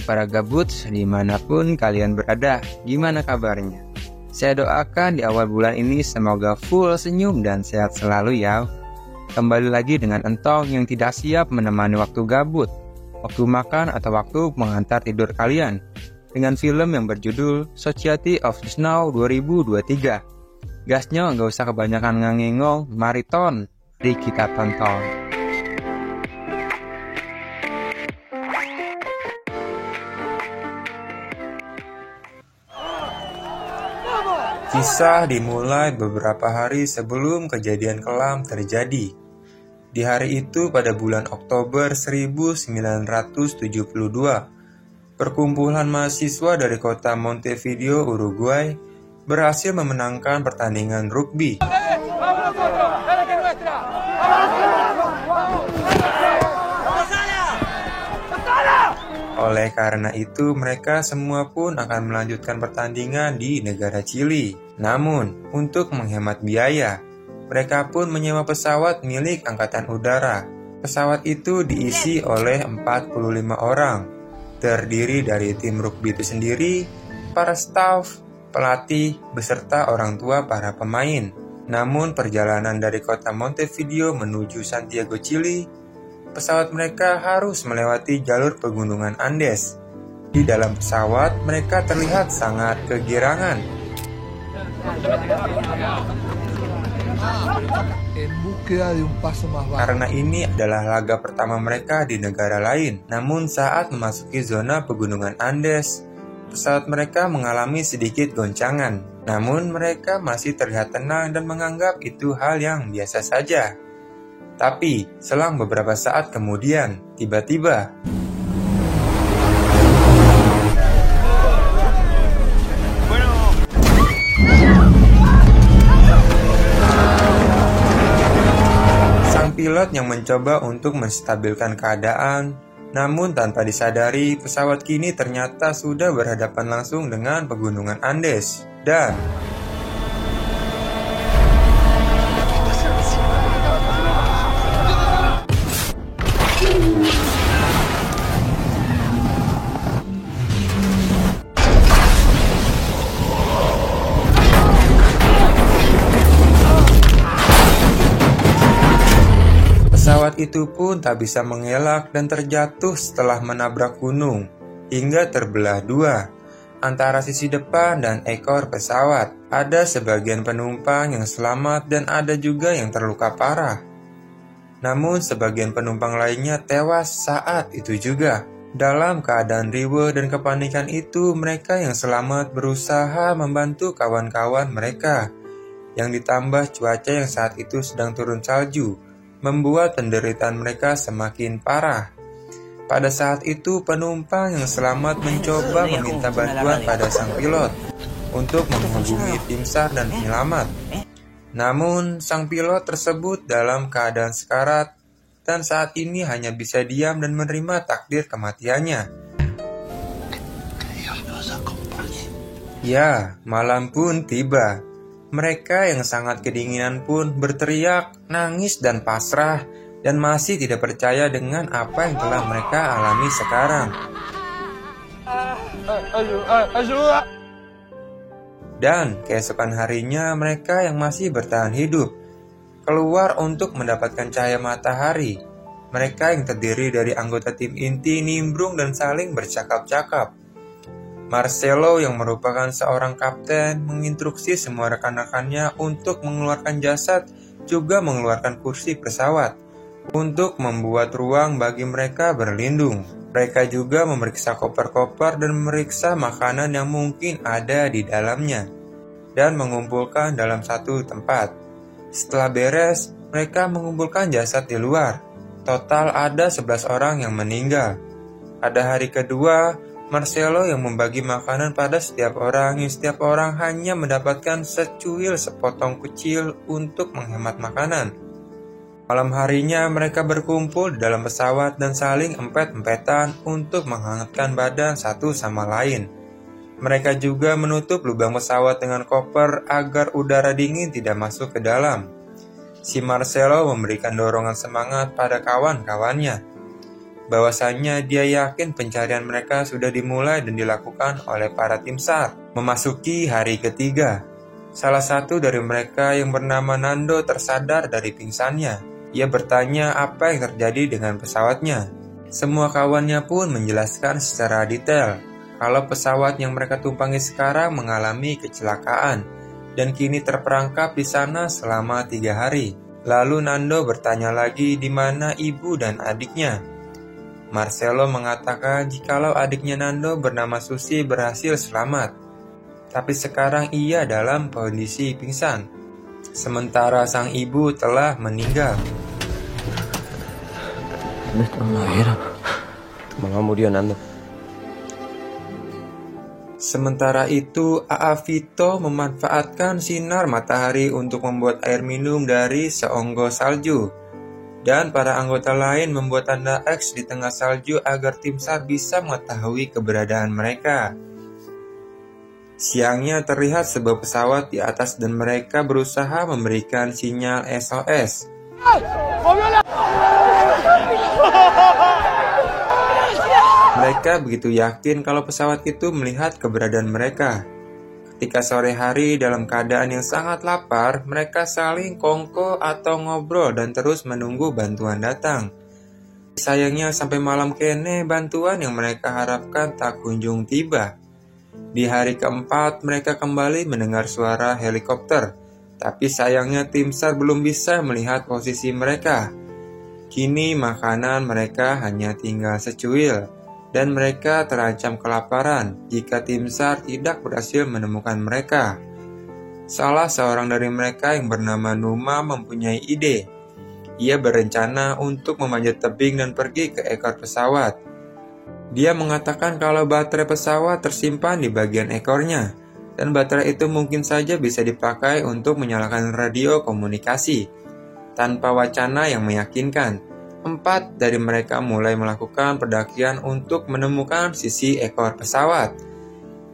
para gabut dimanapun kalian berada, gimana kabarnya? Saya doakan di awal bulan ini semoga full senyum dan sehat selalu ya. Kembali lagi dengan Entong yang tidak siap menemani waktu gabut, waktu makan atau waktu mengantar tidur kalian, dengan film yang berjudul Society of the Snow 2023. Gasnya nggak usah kebanyakan ngangengong, mari kita tonton. Kisah dimulai beberapa hari sebelum kejadian kelam terjadi. Di hari itu pada bulan Oktober 1972, perkumpulan mahasiswa dari kota Montevideo, Uruguay, berhasil memenangkan pertandingan rugby. Oleh karena itu, mereka semua pun akan melanjutkan pertandingan di negara Chili. Namun, untuk menghemat biaya, mereka pun menyewa pesawat milik Angkatan Udara. Pesawat itu diisi oleh 45 orang, terdiri dari tim rugby itu sendiri, para staf, pelatih, beserta orang tua para pemain. Namun, perjalanan dari kota Montevideo menuju Santiago, Chili, pesawat mereka harus melewati jalur pegunungan Andes. Di dalam pesawat, mereka terlihat sangat kegirangan. Karena ini adalah laga pertama mereka di negara lain. Namun saat memasuki zona pegunungan Andes, pesawat mereka mengalami sedikit goncangan. Namun mereka masih terlihat tenang dan menganggap itu hal yang biasa saja. Tapi, selang beberapa saat kemudian, tiba-tiba sang pilot yang mencoba untuk menstabilkan keadaan, namun tanpa disadari, pesawat kini ternyata sudah berhadapan langsung dengan pegunungan Andes. Dan pesawat itu pun tak bisa mengelak dan terjatuh setelah menabrak gunung, hingga terbelah dua antara sisi depan dan ekor pesawat. Ada sebagian penumpang yang selamat dan ada juga yang terluka parah. Namun sebagian penumpang lainnya tewas saat itu juga. Dalam keadaan riweuh dan kepanikan itu, mereka yang selamat berusaha membantu kawan-kawan mereka, yang ditambah cuaca yang saat itu sedang turun salju, membuat penderitaan mereka semakin parah. Pada saat itu, penumpang yang selamat mencoba meminta bantuan pada sang pilot untuk menghubungi tim SAR dan penyelamat. Namun, sang pilot tersebut dalam keadaan sekarat dan saat ini hanya bisa diam dan menerima takdir kematiannya. Ya, malam pun tiba. Mereka yang sangat kedinginan pun berteriak, nangis dan pasrah, dan masih tidak percaya dengan apa yang telah mereka alami sekarang. Dan keesokan harinya mereka yang masih bertahan hidup keluar untuk mendapatkan cahaya matahari. Mereka yang terdiri dari anggota tim inti nimbrung dan saling bercakap-cakap. Marcelo yang merupakan seorang kapten menginstruksi semua rekan-rekannya untuk mengeluarkan jasad, juga mengeluarkan kursi pesawat untuk membuat ruang bagi mereka berlindung. Mereka juga memeriksa koper-koper dan memeriksa makanan yang mungkin ada di dalamnya dan mengumpulkan dalam satu tempat. Setelah beres, mereka mengumpulkan jasad di luar. Total ada 11 orang yang meninggal. Pada hari kedua, Marcelo yang membagi makanan pada setiap orang, yang setiap orang hanya mendapatkan secuil sepotong kecil untuk menghemat makanan. Malam harinya mereka berkumpul di dalam pesawat dan saling empet-empetan untuk menghangatkan badan satu sama lain. Mereka juga menutup lubang pesawat dengan koper agar udara dingin tidak masuk ke dalam. Si Marcelo memberikan dorongan semangat pada kawan-kawannya. bahwasannya dia yakin pencarian mereka sudah dimulai dan dilakukan oleh para tim SAR. Memasuki hari ketiga, salah satu dari mereka yang bernama Nando tersadar dari pingsannya. Ia bertanya apa yang terjadi dengan pesawatnya. Semua kawannya pun menjelaskan secara detail kalau pesawat yang mereka tumpangi sekarang mengalami kecelakaan dan kini terperangkap di sana selama 3 hari. Lalu Nando bertanya lagi di mana ibu dan adiknya. Marcelo mengatakan jikalau adiknya Nando bernama Susi berhasil selamat, tapi sekarang ia dalam kondisi pingsan, sementara sang ibu telah meninggal. Sementara itu, A.A. Vito memanfaatkan sinar matahari untuk membuat air minum dari seonggok salju. Dan para anggota lain membuat tanda X di tengah salju agar tim SAR bisa mengetahui keberadaan mereka. Siangnya terlihat sebuah pesawat di atas dan mereka berusaha memberikan sinyal SOS. Mereka begitu yakin kalau pesawat itu melihat keberadaan mereka. Ketika sore hari dalam keadaan yang sangat lapar, mereka saling kongko atau ngobrol dan terus menunggu bantuan datang. Sayangnya sampai malam kene bantuan yang mereka harapkan tak kunjung tiba. Di hari keempat mereka kembali mendengar suara helikopter, tapi sayangnya tim SAR belum bisa melihat posisi mereka. Kini makanan mereka hanya tinggal secuil, dan mereka terancam kelaparan jika tim SAR tidak berhasil menemukan mereka. Salah seorang dari mereka yang bernama Numa mempunyai ide. Ia berencana untuk memanjat tebing dan pergi ke ekor pesawat. Dia mengatakan kalau baterai pesawat tersimpan di bagian ekornya, dan baterai itu mungkin saja bisa dipakai untuk menyalakan radio komunikasi. Tanpa wacana yang meyakinkan, 4 dari mereka mulai melakukan pendakian untuk menemukan sisi ekor pesawat.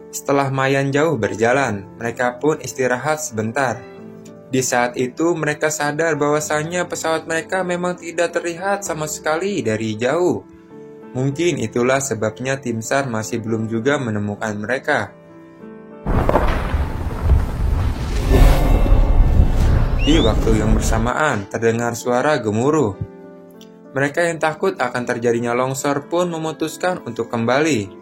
Setelah lumayan jauh berjalan, mereka pun istirahat sebentar. Di saat itu mereka sadar bahwasannya pesawat mereka memang tidak terlihat sama sekali dari jauh. Mungkin itulah sebabnya tim SAR masih belum juga menemukan mereka. Di waktu yang bersamaan terdengar suara gemuruh. Mereka yang takut akan terjadinya longsor pun memutuskan untuk kembali.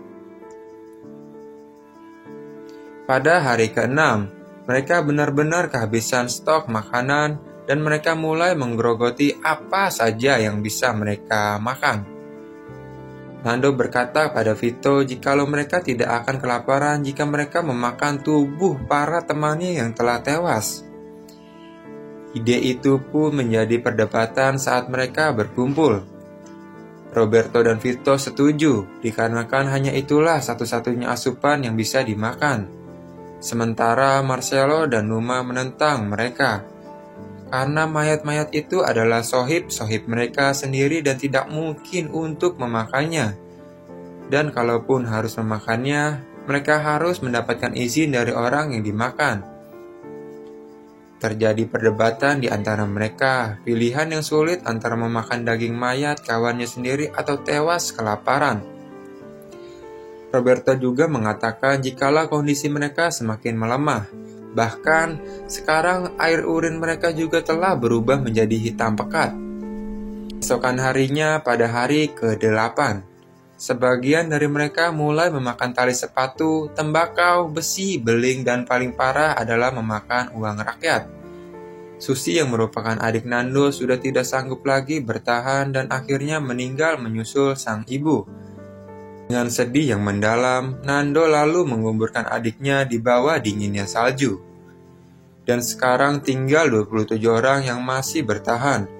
Pada hari ke-6, mereka benar-benar kehabisan stok makanan dan mereka mulai menggerogoti apa saja yang bisa mereka makan. Nando berkata pada Vito jikalau mereka tidak akan kelaparan jika mereka memakan tubuh para temannya yang telah tewas. Ide itu pun menjadi perdebatan saat mereka berkumpul. Roberto dan Vito setuju, dikarenakan hanya itulah satu-satunya asupan yang bisa dimakan. Sementara Marcelo dan Numa menentang mereka, karena mayat-mayat itu adalah sohib-sohib mereka sendiri dan tidak mungkin untuk memakannya. Dan kalaupun harus memakannya, mereka harus mendapatkan izin dari orang yang dimakan. Terjadi perdebatan di antara mereka, pilihan yang sulit antara memakan daging mayat kawannya sendiri atau tewas kelaparan. Roberto juga mengatakan jikalau kondisi mereka semakin melemah, bahkan sekarang air urin mereka juga telah berubah menjadi hitam pekat. Esokan harinya pada hari ke-8, sebagian dari mereka mulai memakan tali sepatu, tembakau, besi, beling, dan paling parah adalah memakan uang rakyat. Susi yang merupakan adik Nando sudah tidak sanggup lagi bertahan dan akhirnya meninggal menyusul sang ibu. Dengan sedih yang mendalam, Nando lalu menguburkan adiknya di bawah dinginnya salju. Dan sekarang tinggal 27 orang yang masih bertahan.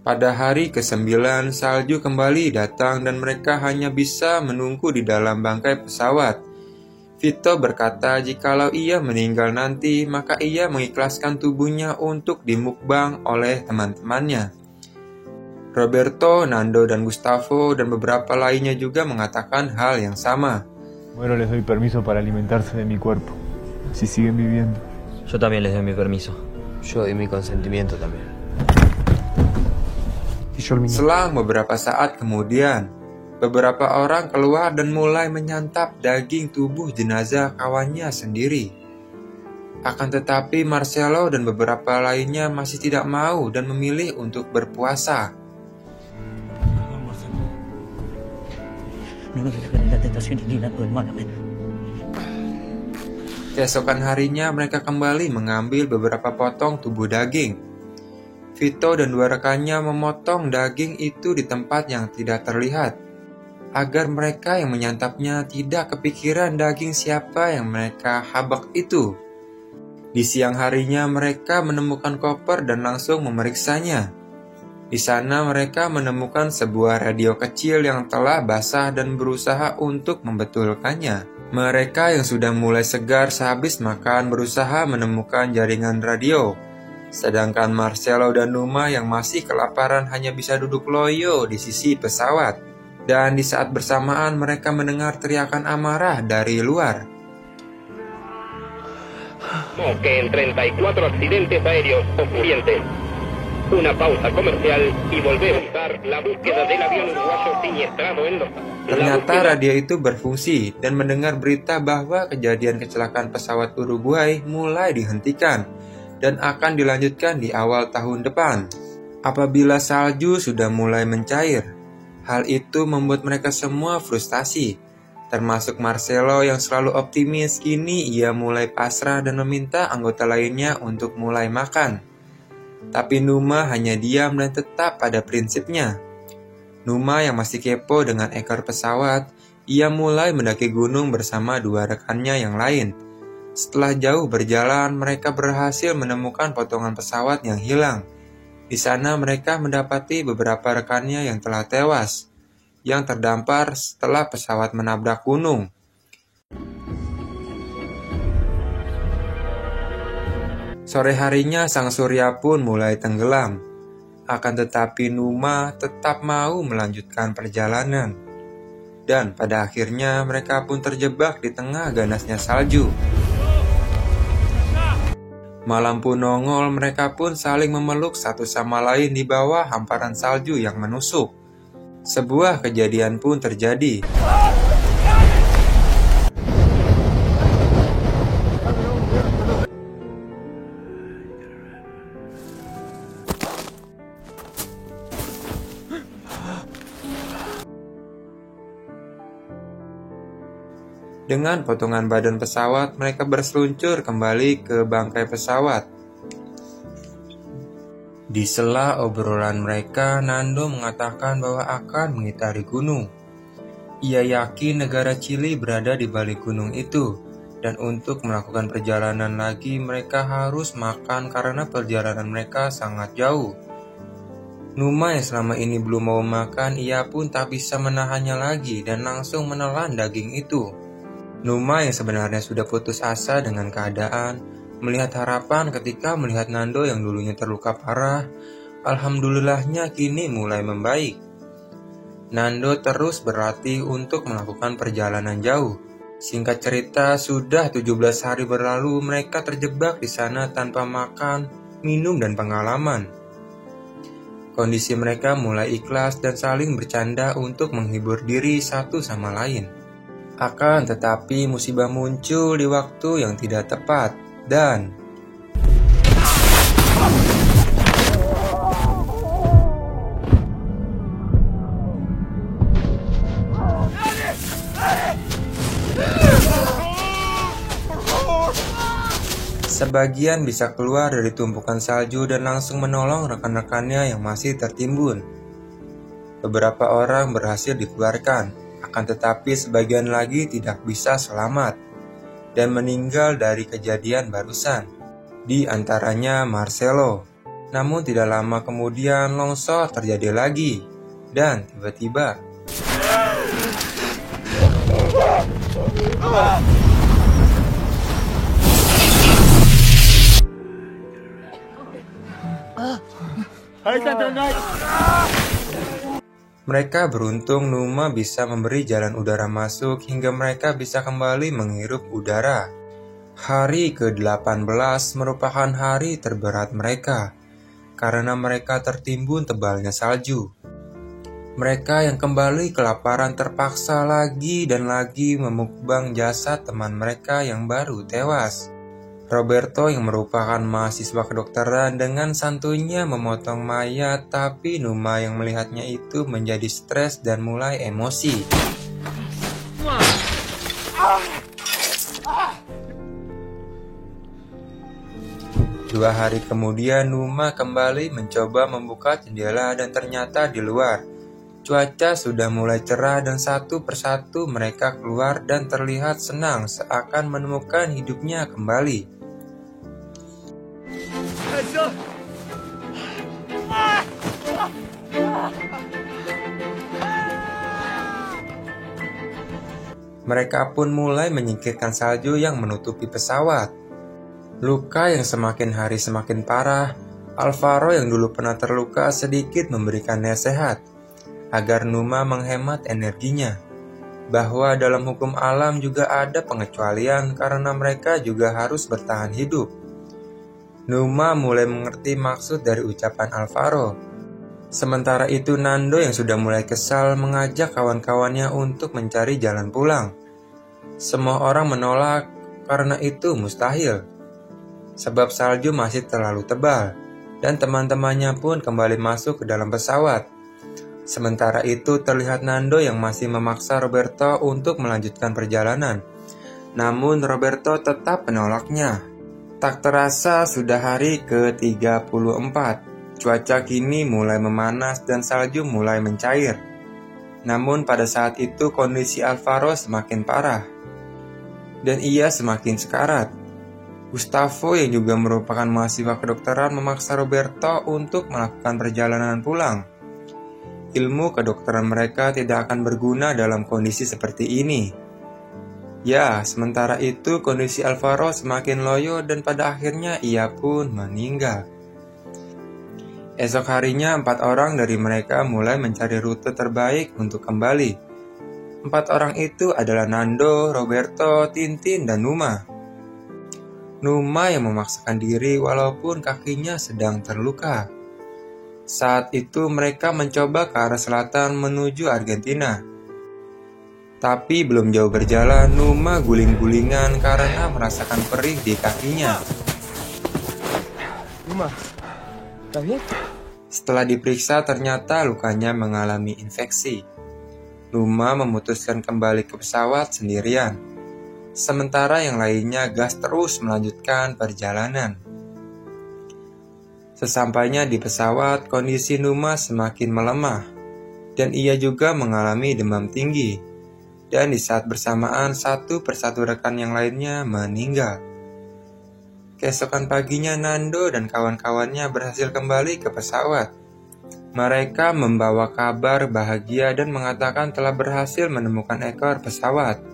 Pada hari ke-9, salju kembali datang dan mereka hanya bisa menunggu di dalam bangkai pesawat. Vito berkata jikalau ia meninggal nanti, maka ia mengikhlaskan tubuhnya untuk dimukbang oleh teman-temannya. Roberto, Nando, dan Gustavo, dan beberapa lainnya juga mengatakan hal yang sama. Bueno, les doy permiso para alimentarse de mi cuerpo, si siguen viviendo. Yo también les doy mi permiso. Yo doy mi consentimiento también. Selang beberapa saat kemudian, beberapa orang keluar dan mulai menyantap daging tubuh jenazah kawannya sendiri. Akan tetapi Marcelo dan beberapa lainnya masih tidak mau dan memilih untuk berpuasa. Keesokan harinya mereka kembali mengambil beberapa potong tubuh daging. Vito dan dua rekannya memotong daging itu di tempat yang tidak terlihat, agar mereka yang menyantapnya tidak kepikiran daging siapa yang mereka habak itu. Di siang harinya mereka menemukan koper dan langsung memeriksanya. Di sana mereka menemukan sebuah radio kecil yang telah basah dan berusaha untuk membetulkannya. Mereka yang sudah mulai segar sehabis makan berusaha menemukan jaringan radio. Sedangkan Marcelo dan Numa yang masih kelaparan hanya bisa duduk loyo di sisi pesawat. Dan di saat bersamaan mereka mendengar teriakan amarah dari luar. Que en 34 accidentes aéreos ocurrientes. Una pausa comercial y volvemos a la búsqueda del avión uruguayo siniestrado en los... Ternyata radio itu berfungsi dan mendengar berita bahwa kejadian kecelakaan pesawat Uruguay mulai dihentikan dan akan dilanjutkan di awal tahun depan. Apabila salju sudah mulai mencair, hal itu membuat mereka semua frustasi. Termasuk Marcelo yang selalu optimis, kini ia mulai pasrah dan meminta anggota lainnya untuk mulai makan. Tapi Numa hanya diam dan tetap pada prinsipnya. Numa yang masih kepo dengan ekor pesawat, ia mulai mendaki gunung bersama dua rekannya yang lain. Setelah jauh berjalan, mereka berhasil menemukan potongan pesawat yang hilang. Di sana mereka mendapati beberapa rekannya yang telah tewas, yang terdampar setelah pesawat menabrak gunung. Sore harinya sang surya pun mulai tenggelam. Akan tetapi Numa tetap mau melanjutkan perjalanan. Dan pada akhirnya mereka pun terjebak di tengah ganasnya salju. Malam pun nongol, mereka pun saling memeluk satu sama lain di bawah hamparan salju yang menusuk. Sebuah kejadian pun terjadi. Dengan potongan badan pesawat, mereka berseluncur kembali ke bangkai pesawat. Di sela obrolan mereka, Nando mengatakan bahwa akan mengitari gunung. Ia yakin negara Chili berada di balik gunung itu, dan untuk melakukan perjalanan lagi mereka harus makan karena perjalanan mereka sangat jauh. Numa yang selama ini belum mau makan, ia pun tak bisa menahannya lagi dan langsung menelan daging itu. Numa yang sebenarnya sudah putus asa dengan keadaan, melihat harapan ketika melihat Nando yang dulunya terluka parah. Alhamdulillahnya kini mulai membaik. Nando terus berlatih untuk melakukan perjalanan jauh. Singkat cerita, sudah 17 hari berlalu mereka terjebak di sana tanpa makan, minum, dan pengalaman. Kondisi mereka mulai ikhlas dan saling bercanda untuk menghibur diri satu sama lain. Akan tetapi musibah muncul di waktu yang tidak tepat dan sebagian bisa keluar dari tumpukan salju dan langsung menolong rekan-rekannya yang masih tertimbun. Beberapa orang berhasil dikeluarkan. Akan tetapi sebagian lagi tidak bisa selamat dan meninggal dari kejadian barusan, di antaranya Marcelo. Namun tidak lama kemudian longsor terjadi lagi, dan tiba-tiba mereka beruntung Numa bisa memberi jalan udara masuk hingga mereka bisa kembali menghirup udara. Hari ke-18 merupakan hari terberat mereka. karena mereka tertimbun tebalnya salju. Mereka yang kembali kelaparan terpaksa lagi dan lagi memukbang jasad teman mereka yang baru tewas. Roberto yang merupakan mahasiswa kedokteran dengan santunya memotong mayat, tapi Numa yang melihatnya itu menjadi stres dan mulai emosi. Dua hari kemudian Numa kembali mencoba membuka jendela dan ternyata di luar cuaca sudah mulai cerah dan satu persatu mereka keluar dan terlihat senang seakan menemukan hidupnya kembali. Mereka pun mulai menyingkirkan salju yang menutupi pesawat. Luka yang semakin hari semakin parah, Alvaro yang dulu pernah terluka sedikit memberikan nasihat agar Numa menghemat energinya, bahwa dalam hukum alam juga ada pengecualian karena mereka juga harus bertahan hidup. Numa mulai mengerti maksud dari ucapan Alvaro. Sementara itu Nando yang sudah mulai kesal mengajak kawan-kawannya untuk mencari jalan pulang. Semua orang menolak karena itu mustahil, sebab salju masih terlalu tebal, dan teman-temannya pun kembali masuk ke dalam pesawat. Sementara itu terlihat Nando yang masih memaksa Roberto untuk melanjutkan perjalanan. Namun Roberto tetap menolaknya. Tak terasa sudah hari ke-34. Cuaca kini mulai memanas dan salju mulai mencair. Namun pada saat itu kondisi Alvaro semakin parah. Dan ia semakin sekarat. Gustavo yang juga merupakan mahasiswa kedokteran memaksa Roberto untuk melakukan perjalanan pulang. Ilmu kedokteran mereka tidak akan berguna dalam kondisi seperti ini. Ya, sementara itu kondisi Alvaro semakin loyo dan pada akhirnya ia pun meninggal. Esok harinya 4 orang dari mereka mulai mencari rute terbaik untuk kembali. 4 orang itu adalah Nando, Roberto, Tintin, dan Numa. Numa yang memaksakan diri walaupun kakinya sedang terluka. Saat itu mereka mencoba ke arah selatan menuju Argentina. Tapi belum jauh berjalan, Numa guling-gulingan karena merasakan perih di kakinya. Numa, ¿está bien? Setelah diperiksa ternyata lukanya mengalami infeksi. Numa memutuskan kembali ke pesawat sendirian. Sementara yang lainnya gas terus melanjutkan perjalanan. Sesampainya di pesawat, kondisi Numa semakin melemah, dan ia juga mengalami demam tinggi. Dan di saat bersamaan, satu persatu rekan yang lainnya meninggal. Keesokan paginya, Nando dan kawan-kawannya berhasil kembali ke pesawat. Mereka membawa kabar bahagia dan mengatakan telah berhasil menemukan ekor pesawat.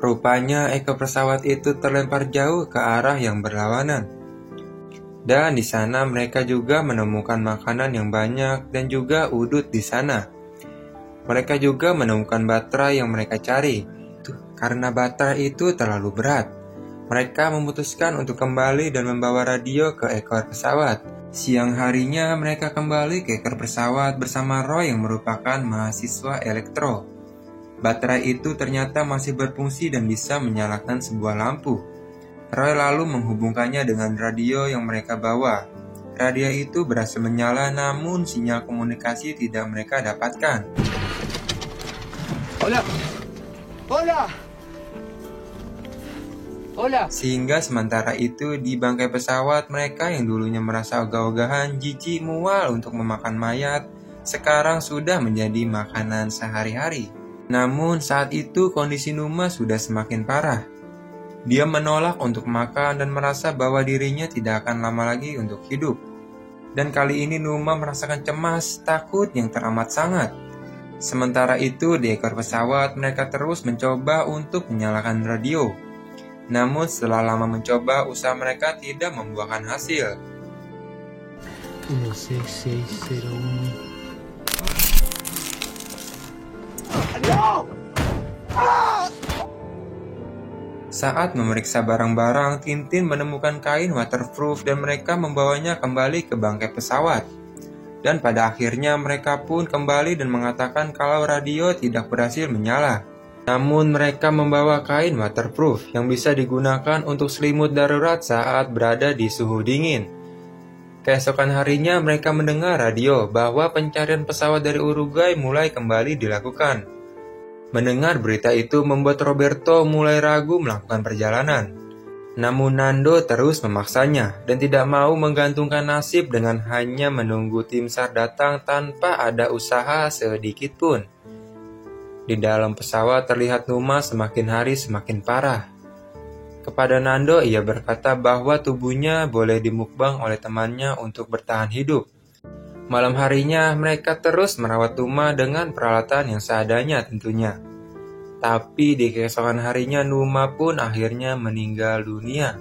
Rupanya ekor pesawat itu terlempar jauh ke arah yang berlawanan. Dan di sana mereka juga menemukan makanan yang banyak dan juga udut di sana. Mereka juga menemukan baterai yang mereka cari. Karena baterai itu terlalu berat, mereka memutuskan untuk kembali dan membawa radio ke ekor pesawat. Siang harinya mereka kembali ke ekor pesawat bersama Roy yang merupakan mahasiswa elektro. Baterai itu ternyata masih berfungsi dan bisa menyalakan sebuah lampu. Roy lalu menghubungkannya dengan radio yang mereka bawa. Radio itu berhasil menyala namun sinyal komunikasi tidak mereka dapatkan. Hola. Hola. Hola. Sehingga sementara itu di bangkai pesawat mereka yang dulunya merasa ogah-ogahan, jijik, mual untuk memakan mayat, sekarang sudah menjadi makanan sehari-hari. Namun saat itu kondisi Numa sudah semakin parah. Dia menolak untuk makan dan merasa bahwa dirinya tidak akan lama lagi untuk hidup. Dan kali ini Numa merasakan cemas, takut yang teramat sangat. Sementara itu di ekor pesawat mereka terus mencoba untuk menyalakan radio. Namun setelah lama mencoba, usaha mereka tidak membuahkan hasil. 16601. Saat memeriksa barang-barang, Tintin menemukan kain waterproof dan mereka membawanya kembali ke bangkai pesawat. Dan pada akhirnya mereka pun kembali dan mengatakan kalau radio tidak berhasil menyala. Namun mereka membawa kain waterproof yang bisa digunakan untuk selimut darurat saat berada di suhu dingin. Keesokan harinya mereka mendengar radio bahwa pencarian pesawat dari Uruguay mulai kembali dilakukan. Mendengar berita itu membuat Roberto mulai ragu melakukan perjalanan. Namun Nando terus memaksanya dan tidak mau menggantungkan nasib dengan hanya menunggu tim SAR datang tanpa ada usaha sedikit pun. Di dalam pesawat terlihat Numa semakin hari semakin parah. Kepada Nando ia berkata bahwa tubuhnya boleh dimukbang oleh temannya untuk bertahan hidup. Malam harinya mereka terus merawat Numa dengan peralatan yang seadanya tentunya. Tapi di keesokan harinya Numa pun akhirnya meninggal dunia.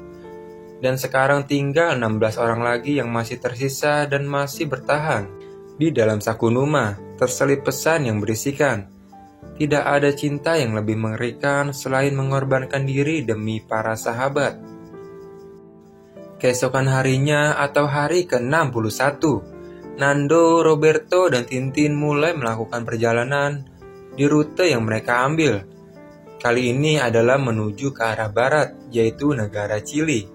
Dan sekarang tinggal 16 orang lagi yang masih tersisa dan masih bertahan. Di dalam saku Numa terselip pesan yang berisikan, tidak ada cinta yang lebih mengerikan selain mengorbankan diri demi para sahabat. Keesokan harinya atau hari ke-61, Nando, Roberto, dan Tintin mulai melakukan perjalanan di rute yang mereka ambil. Kali ini adalah menuju ke arah barat, yaitu negara Chili.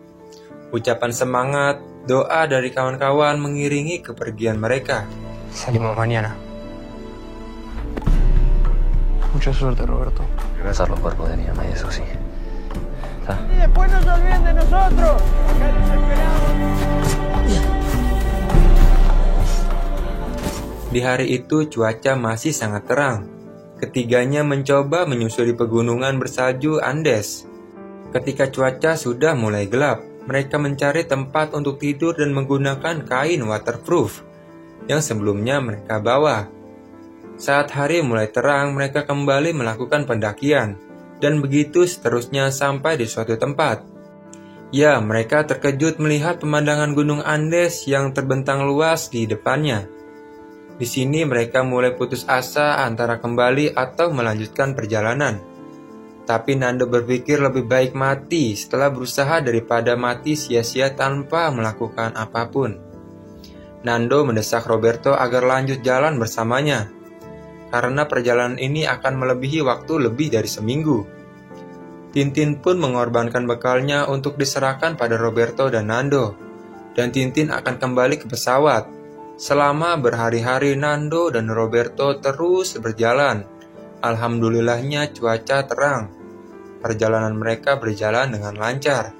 Ucapan semangat, doa dari kawan-kawan mengiringi kepergian mereka. Salimos mañana. Mucha suerte, Roberto. Regresar los cuerpos de Niama y eso sí. Y después no se olviden de nosotros. Acá los esperamos. Di hari itu cuaca masih sangat terang. Ketiganya mencoba menyusuri pegunungan bersalju Andes. Ketika cuaca sudah mulai gelap, mereka mencari tempat untuk tidur dan menggunakan kain waterproof yang sebelumnya mereka bawa. Saat hari mulai terang, mereka kembali melakukan pendakian, dan begitu seterusnya sampai di suatu tempat. Ya, mereka terkejut melihat pemandangan gunung Andes yang terbentang luas di depannya. Di sini mereka mulai putus asa antara kembali atau melanjutkan perjalanan. Tapi Nando berpikir lebih baik mati setelah berusaha daripada mati sia-sia tanpa melakukan apapun. Nando mendesak Roberto agar lanjut jalan bersamanya, karena perjalanan ini akan melebihi waktu lebih dari seminggu. Tintin pun mengorbankan bekalnya untuk diserahkan pada Roberto dan Nando, dan Tintin akan kembali ke pesawat. Selama berhari-hari Nando dan Roberto terus berjalan. Alhamdulillahnya cuaca terang. Perjalanan mereka berjalan dengan lancar,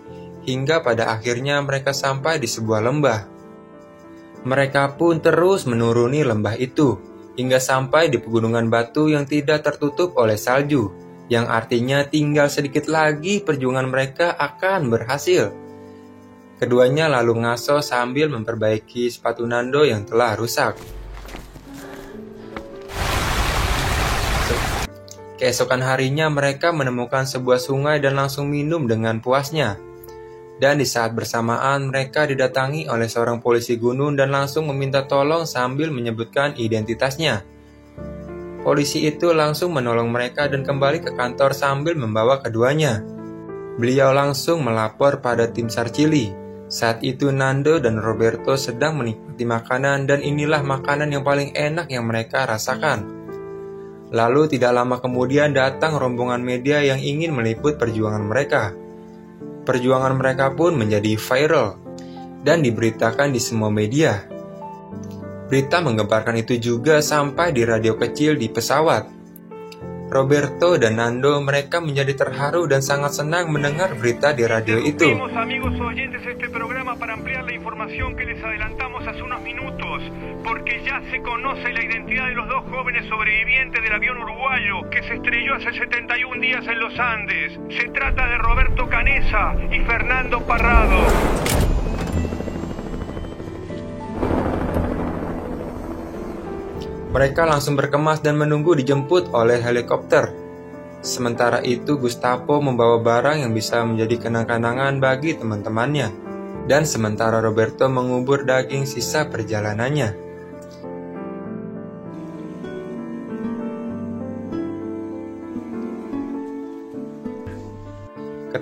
hingga pada akhirnya mereka sampai di sebuah lembah. Mereka pun terus menuruni lembah itu, hingga sampai di pegunungan batu yang tidak tertutup oleh salju, yang artinya tinggal sedikit lagi perjuangan mereka akan berhasil. Keduanya lalu ngaso sambil memperbaiki sepatu Nando yang telah rusak. Keesokan harinya mereka menemukan sebuah sungai dan langsung minum dengan puasnya. Dan di saat bersamaan mereka didatangi oleh seorang polisi gunung dan langsung meminta tolong sambil menyebutkan identitasnya. Polisi itu langsung menolong mereka dan kembali ke kantor sambil membawa keduanya. Beliau langsung melapor pada tim SAR Chili. Saat itu Nando dan Roberto sedang menikmati makanan dan inilah makanan yang paling enak yang mereka rasakan. Lalu tidak lama kemudian datang rombongan media yang ingin meliput perjuangan mereka. Perjuangan mereka pun menjadi viral dan diberitakan di semua media. Berita menggemparkan itu juga sampai di radio kecil di pesawat. Roberto dan Nando mereka menjadi terharu dan sangat senang mendengar berita di radio itu. Amigos oyentes, este programa para ampliar la información que les adelantamos hace unos minutos, porque ya se conoce la identidad de los dos jóvenes sobrevivientes del avión uruguayo que se estrelló hace 71 días en los Andes. Se trata de Roberto Canessa y Fernando Parrado. Mereka langsung berkemas dan menunggu dijemput oleh helikopter. Sementara itu Gustavo membawa barang yang bisa menjadi kenang-kenangan bagi teman-temannya. Dan sementara Roberto mengubur daging sisa perjalanannya.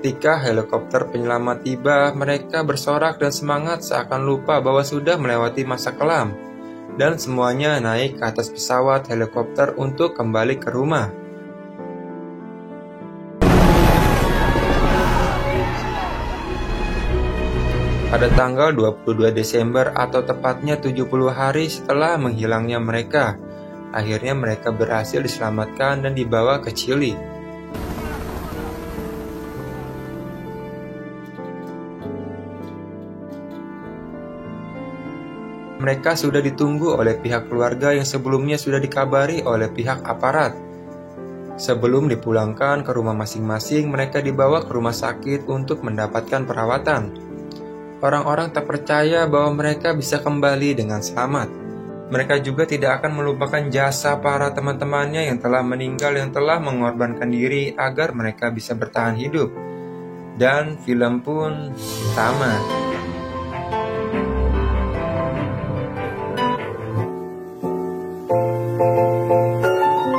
Ketika helikopter penyelamat tiba, mereka bersorak dan semangat seakan lupa bahwa sudah melewati masa kelam. Dan semuanya naik ke atas pesawat helikopter untuk kembali ke rumah. Pada tanggal 22 Desember atau tepatnya 70 hari setelah menghilangnya mereka, akhirnya mereka berhasil diselamatkan dan dibawa ke Chili. Mereka sudah ditunggu oleh pihak keluarga yang sebelumnya sudah dikabari oleh pihak aparat. Sebelum dipulangkan ke rumah masing-masing, mereka dibawa ke rumah sakit untuk mendapatkan perawatan. Orang-orang tak percaya bahwa mereka bisa kembali dengan selamat. Mereka juga tidak akan melupakan jasa para teman-temannya yang telah meninggal, yang telah mengorbankan diri agar mereka bisa bertahan hidup. Dan film pun tamat.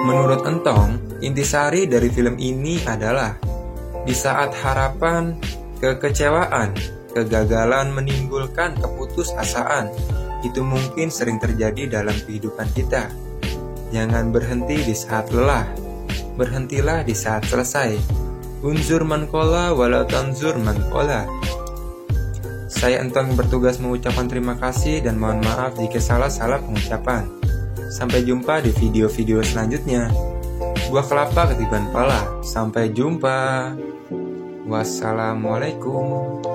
Menurut Entong, intisari dari film ini adalah di saat harapan, kekecewaan, kegagalan menimbulkan keputusasaan. Itu mungkin sering terjadi dalam kehidupan kita. Jangan berhenti di saat lelah. Berhentilah di saat selesai. Unzur man qala wala tanzur man qala. Saya Entong bertugas mengucapkan terima kasih dan mohon maaf jika salah-salah pengucapan. Sampai jumpa di video-video selanjutnya. Buah kelapa ketiban pala. Sampai jumpa. Wassalamualaikum.